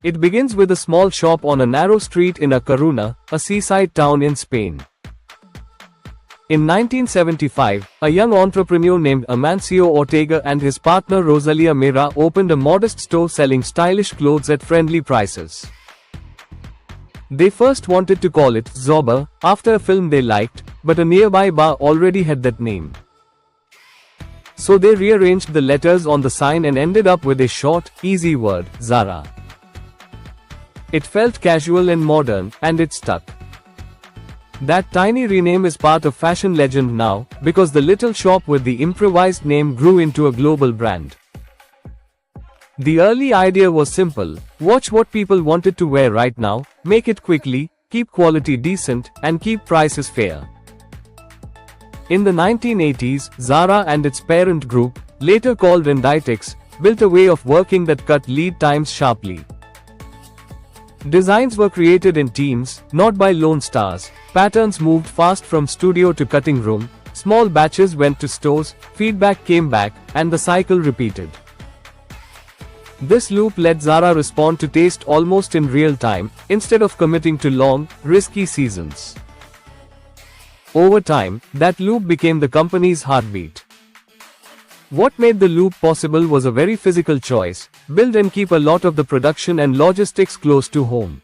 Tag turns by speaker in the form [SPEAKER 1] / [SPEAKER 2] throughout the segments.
[SPEAKER 1] It begins with a small shop on a narrow street in A Coruña, a seaside town in Spain. In 1975, a young entrepreneur named Amancio Ortega and his partner Rosalia Mira opened a modest store selling stylish clothes at friendly prices. They first wanted to call it ZARA, after a film they liked, but a nearby bar already had that name. So they rearranged the letters on the sign and ended up with a short, easy word, ZARA. It felt casual and modern, and it stuck. That tiny rename is part of fashion legend now, because the little shop with the improvised name grew into a global brand. The early idea was simple: watch what people wanted to wear right now, make it quickly, keep quality decent, and keep prices fair. In the 1980s, ZARA and its parent group, later called Inditex, built a way of working that cut lead times sharply. Designs were created in teams, not by lone stars. Patterns moved fast from studio to cutting room, small batches went to stores, feedback came back, and the cycle repeated. This loop let ZARA respond to taste almost in real time, instead of committing to long, risky seasons. Over time, that loop became the company's heartbeat. What made the loop possible was a very physical choice: build and keep a lot of the production and logistics close to home.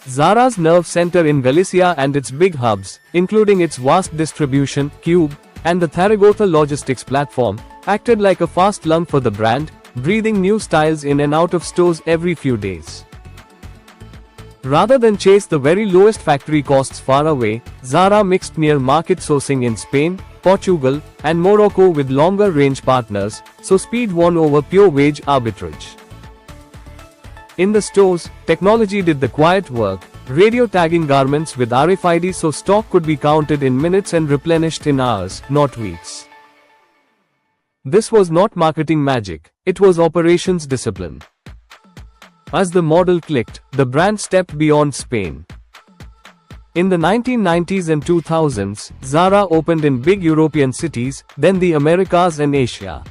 [SPEAKER 1] ZARA's nerve center in Galicia and its big hubs, including its vast distribution, Cube, and the Zaragoza logistics platform, acted like a fast lung for the brand, breathing new styles in and out of stores every few days. Rather than chase the very lowest factory costs far away, ZARA mixed near-market sourcing in Spain, Portugal, and Morocco with longer-range partners, so speed won over pure wage arbitrage. In the stores, technology did the quiet work, radio tagging garments with RFID so stock could be counted in minutes and replenished in hours, not weeks. This was not marketing magic, it was operations discipline. As the model clicked, the brand stepped beyond Spain. In the 1990s and 2000s, ZARA opened in big European cities, then the Americas and Asia.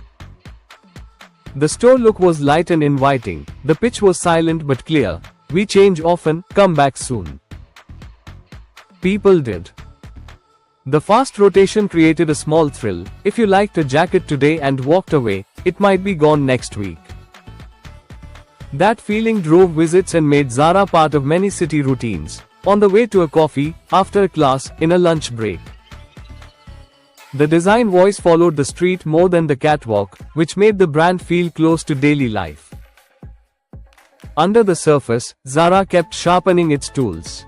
[SPEAKER 1] The store look was light and inviting, the pitch was silent but clear: we change often, come back soon. People did. The fast rotation created a small thrill: if you liked a jacket today and walked away, it might be gone next week. That feeling drove visits and made ZARA part of many city routines: on the way to a coffee, after a class, in a lunch break. The design voice followed the street more than the catwalk, which made the brand feel close to daily life. Under the surface, ZARA kept sharpening its tools.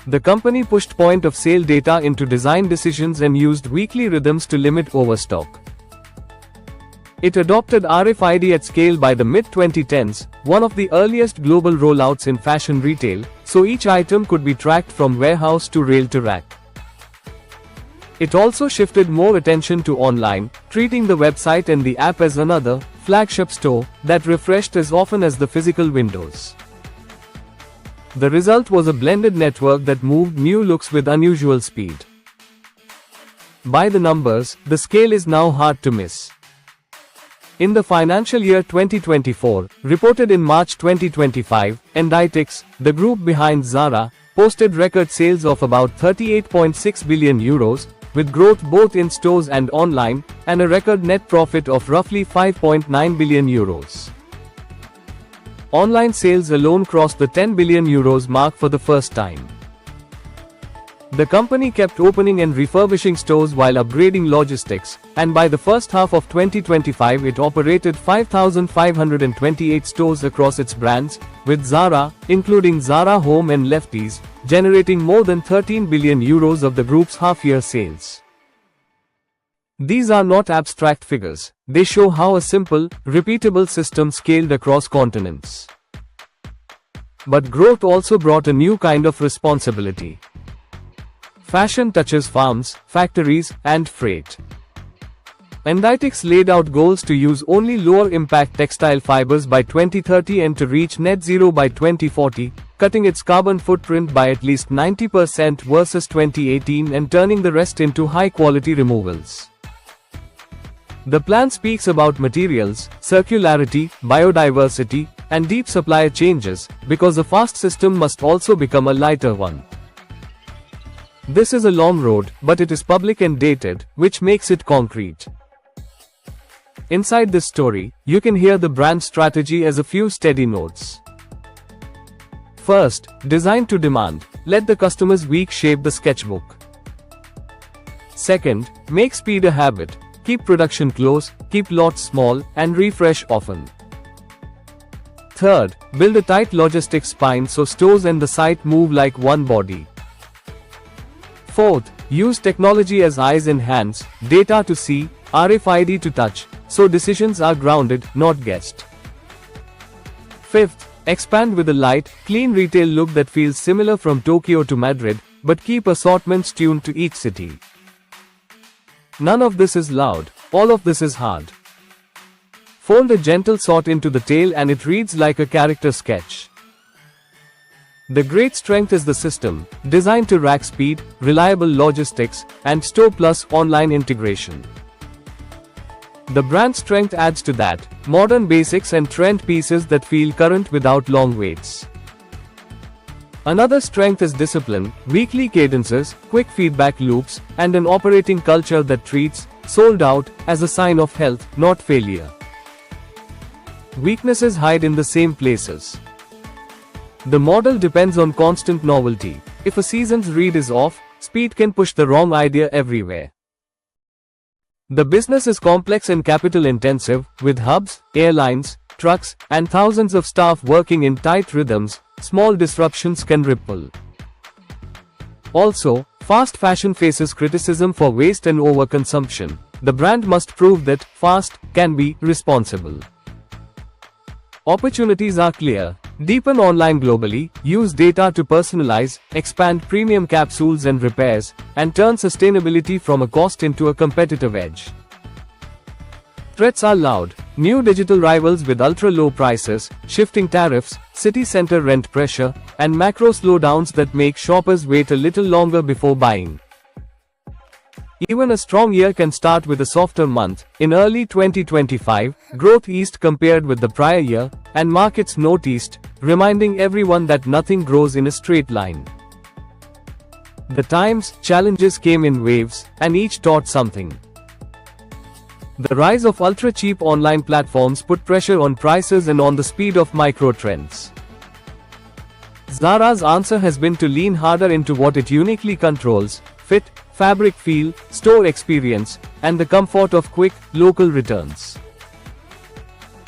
[SPEAKER 1] The company pushed point-of-sale data into design decisions and used weekly rhythms to limit overstock. It adopted RFID at scale by the mid-2010s, one of the earliest global rollouts in fashion retail, so each item could be tracked from warehouse to rail to rack. It also shifted more attention to online, treating the website and the app as another, flagship store, that refreshed as often as the physical windows. The result was a blended network that moved new looks with unusual speed. By the numbers, the scale is now hard to miss. In the financial year 2024, reported in March 2025, Inditex, the group behind ZARA, posted record sales of about €38.6 billion, with growth both in stores and online, and a record net profit of roughly €5.9 billion. Online sales alone crossed the €10 billion mark for the first time. The company kept opening and refurbishing stores while upgrading logistics, and by the first half of 2025 it operated 5,528 stores across its brands, with ZARA, including ZARA Home and Lefties, generating more than €13 billion of the group's half-year sales. These are not abstract figures, they show how a simple, repeatable system scaled across continents. But growth also brought a new kind of responsibility. Fashion touches farms, factories, and freight. Inditex laid out goals to use only lower-impact textile fibers by 2030 and to reach net zero by 2040, cutting its carbon footprint by at least 90% versus 2018 and turning the rest into high-quality removals. The plan speaks about materials, circularity, biodiversity, and deep supplier changes, because a fast system must also become a lighter one. This is a long road, but it is public and dated, which makes it concrete. Inside this story, you can hear the brand strategy as a few steady notes. First, design to demand. Let the customer's week shape the sketchbook. Second, make speed a habit. Keep production close, keep lots small, and refresh often. Third, build a tight logistics spine so stores and the site move like one body. Fourth, use technology as eyes and hands, data to see, RFID to touch, so decisions are grounded, not guessed. Fifth, expand with a light, clean retail look that feels similar from Tokyo to Madrid, but keep assortments tuned to each city. None of this is loud, all of this is hard. Fold a gentle sort into the tail and it reads like a character sketch. The great strength is the system, designed to rack speed, reliable logistics, and store plus online integration. The brand strength adds to that, modern basics and trend pieces that feel current without long waits. Another strength is discipline, weekly cadences, quick feedback loops, and an operating culture that treats sold out as a sign of health, not failure. Weaknesses hide in the same places. The model depends on constant novelty. If a season's read is off, speed can push the wrong idea everywhere. The business is complex and capital intensive, with hubs, airlines, trucks, and thousands of staff working in tight rhythms. Small disruptions can ripple. Also, fast fashion faces criticism for waste and overconsumption. The brand must prove that fast can be responsible. Opportunities are clear. Deepen online globally, use data to personalize, expand premium capsules and repairs, and turn sustainability from a cost into a competitive edge. Threats are loud. New digital rivals with ultra-low prices, shifting tariffs, city center rent pressure, and macro slowdowns that make shoppers wait a little longer before buying. Even a strong year can start with a softer month. In early 2025, growth eased compared with the prior year, and markets noticed, reminding everyone that nothing grows in a straight line. The times, challenges came in waves, and each taught something. The rise of ultra-cheap online platforms put pressure on prices and on the speed of micro-trends. ZARA's answer has been to lean harder into what it uniquely controls: fit, fabric feel, store experience, and the comfort of quick, local returns.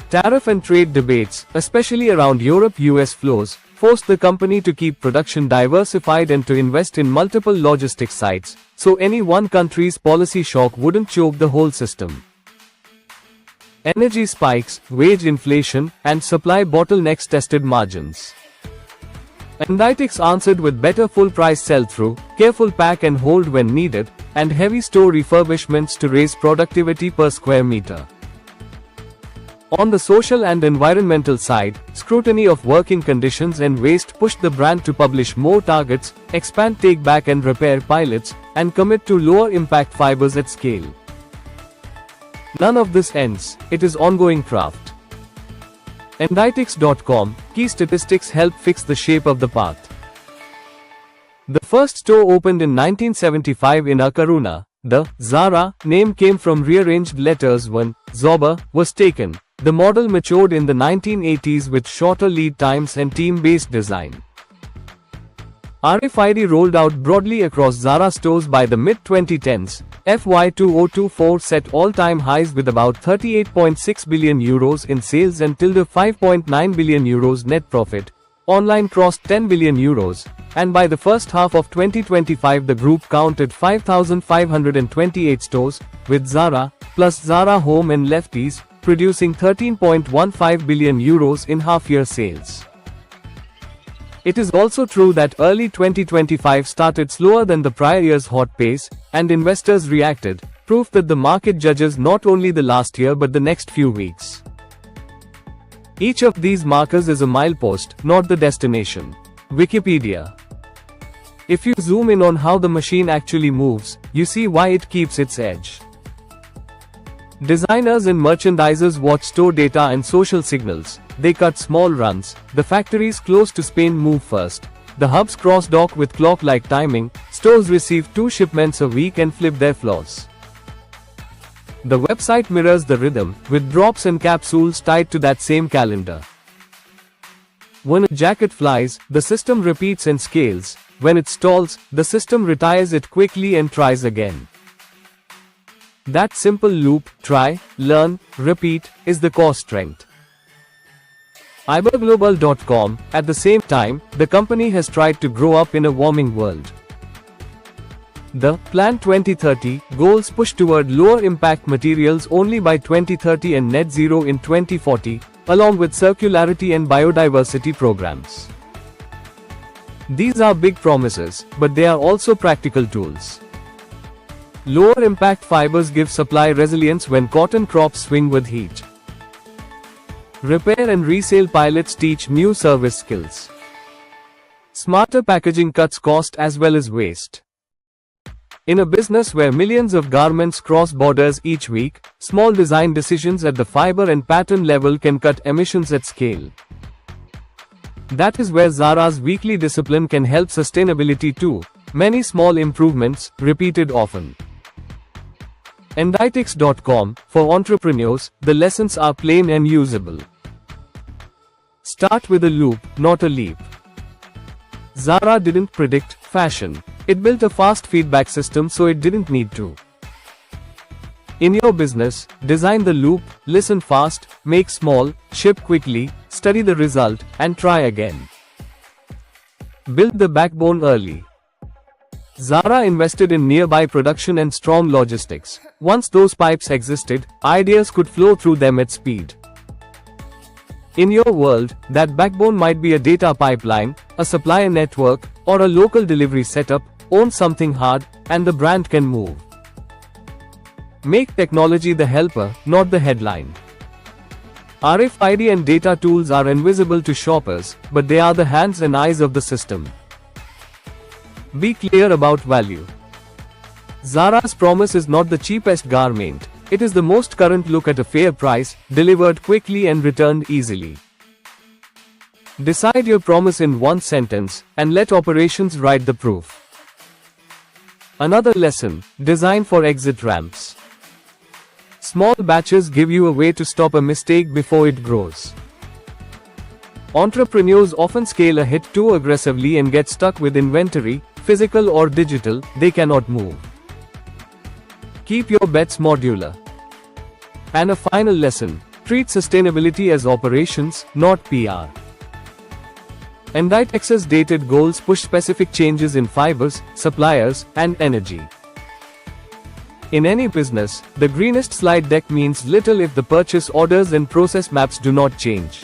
[SPEAKER 1] Tariff and trade debates, especially around Europe-US flows, forced the company to keep production diversified and to invest in multiple logistics sites, so any one country's policy shock wouldn't choke the whole system. Energy spikes, wage inflation, and supply bottlenecks tested margins. Inditex answered with better full-price sell-through, careful pack and hold when needed, and heavy store refurbishments to raise productivity per square meter. On the social and environmental side, scrutiny of working conditions and waste pushed the brand to publish more targets, expand take-back and repair pilots, and commit to lower-impact fibers at scale. None of this ends, it is ongoing craft. Inditex.com, key statistics help fix the shape of the path. The first store opened in 1975 in Akaruna. The ZARA name came from rearranged letters when ZOBA was taken. The model matured in the 1980s with shorter lead times and team-based design. RFID rolled out broadly across ZARA stores by the mid-2010s. FY 2024 set all-time highs with about €38.6 billion in sales and €5.9 billion net profit. Online crossed €10 billion, and by the first half of 2025 the group counted 5,528 stores, with ZARA, plus ZARA Home and Lefties, producing €13.15 billion in half-year sales. It is also true that early 2025 started slower than the prior year's hot pace, and investors reacted, proof that the market judges not only the last year but the next few weeks. Each of these markers is a milepost, not the destination. Wikipedia. If you zoom in on how the machine actually moves, you see why it keeps its edge. Designers and merchandisers watch store data and social signals, they cut small runs, the factories close to Spain move first. The hubs cross-dock with clock-like timing, stores receive 2 shipments a week and flip their floors. The website mirrors the rhythm, with drops and capsules tied to that same calendar. When a jacket flies, the system repeats and scales. When it stalls, the system retires it quickly and tries again. That simple loop, try, learn, repeat, is the core strength. iberglobal.com, at the same time, the company has tried to grow up in a warming world. The Plan 2030 goals push toward lower impact materials only by 2030 and net zero in 2040, along with circularity and biodiversity programs. These are big promises, but they are also practical tools. Lower impact fibers give supply resilience when cotton crops swing with heat. Repair and resale pilots teach new service skills. Smarter packaging cuts cost as well as waste. In a business where millions of garments cross borders each week, small design decisions at the fiber and pattern level can cut emissions at scale. That is where ZARA's weekly discipline can help sustainability too. Many small improvements, repeated often. Inditex.com, for entrepreneurs, the lessons are plain and usable. Start with a loop, not a leap. ZARA didn't predict fashion. It built a fast feedback system so it didn't need to. In your business, design the loop, listen fast, make small, ship quickly, study the result, and try again. Build the backbone early. ZARA invested in nearby production and strong logistics. Once those pipes existed, ideas could flow through them at speed. In your world, that backbone might be a data pipeline, a supplier network, or a local delivery setup. Own something hard, and the brand can move. Make technology the helper, not the headline. RFID and data tools are invisible to shoppers, but they are the hands and eyes of the system. Be clear about value. ZARA's promise is not the cheapest garment. It is the most current look at a fair price, delivered quickly and returned easily. Decide your promise in one sentence, and let operations write the proof. Another lesson, design for exit ramps. Small batches give you a way to stop a mistake before it grows. Entrepreneurs often scale a hit too aggressively and get stuck with inventory, physical or digital, they cannot move. Keep your bets modular. And a final lesson, treat sustainability as operations, not PR. Inditex's dated goals push specific changes in fibers, suppliers, and energy. In any business, the greenest slide deck means little if the purchase orders and process maps do not change.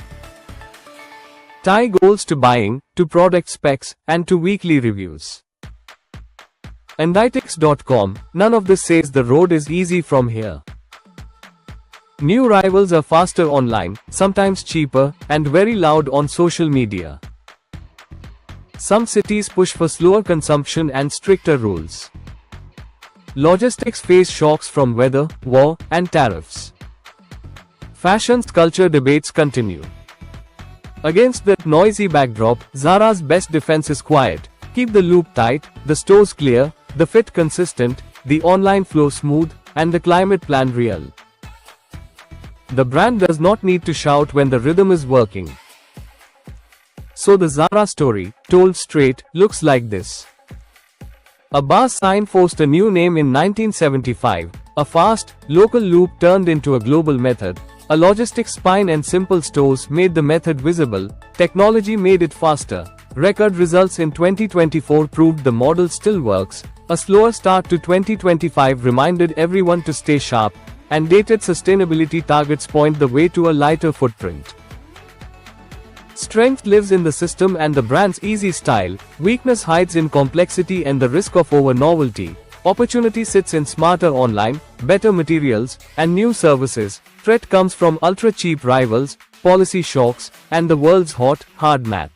[SPEAKER 1] Tie goals to buying, to product specs, and to weekly reviews. Inditex.com, none of this says the road is easy from here. New rivals are faster online, sometimes cheaper, and very loud on social media. Some cities push for slower consumption and stricter rules. Logistics face shocks from weather, war, and tariffs. Fashion's culture debates continue. Against that noisy backdrop, ZARA's best defense is quiet. Keep the loop tight, the stores clear, the fit consistent, the online flow smooth, and the climate plan real. The brand does not need to shout when the rhythm is working. So the ZARA story, told straight, looks like this. A bar sign forced a new name in 1975, a fast, local loop turned into a global method, a logistics spine and simple stores made the method visible, technology made it faster, record results in 2024 proved the model still works, a slower start to 2025 reminded everyone to stay sharp, and dated sustainability targets point the way to a lighter footprint. Strength lives in the system and the brand's easy style, weakness hides in complexity and the risk of over-novelty. Opportunity sits in smarter online, better materials, and new services. Threat comes from ultra-cheap rivals, policy shocks, and the world's hot, hard math.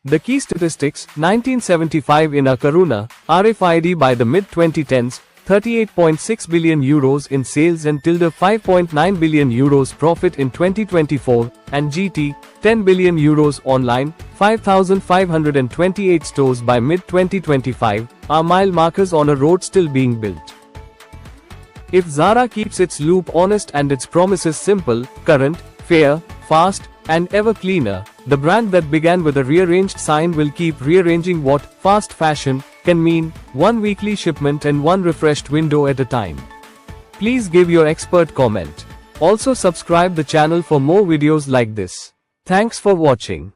[SPEAKER 1] The key statistics, 1975 in a Karuna, RFID by the mid-2010s, 38.6 billion euros in sales and 5.9 billion euros profit in 2024, and GT, 10 billion euros online, 5,528 stores by mid-2025, are mile markers on a road still being built. If Zara keeps its loop honest and its promises simple, current, fair, fast, and ever cleaner, the brand that began with a rearranged sign will keep rearranging what fast fashion can mean, one weekly shipment and one refreshed window at a time. Please give your expert comment. Also subscribe the channel for more videos like this. Thanks for watching.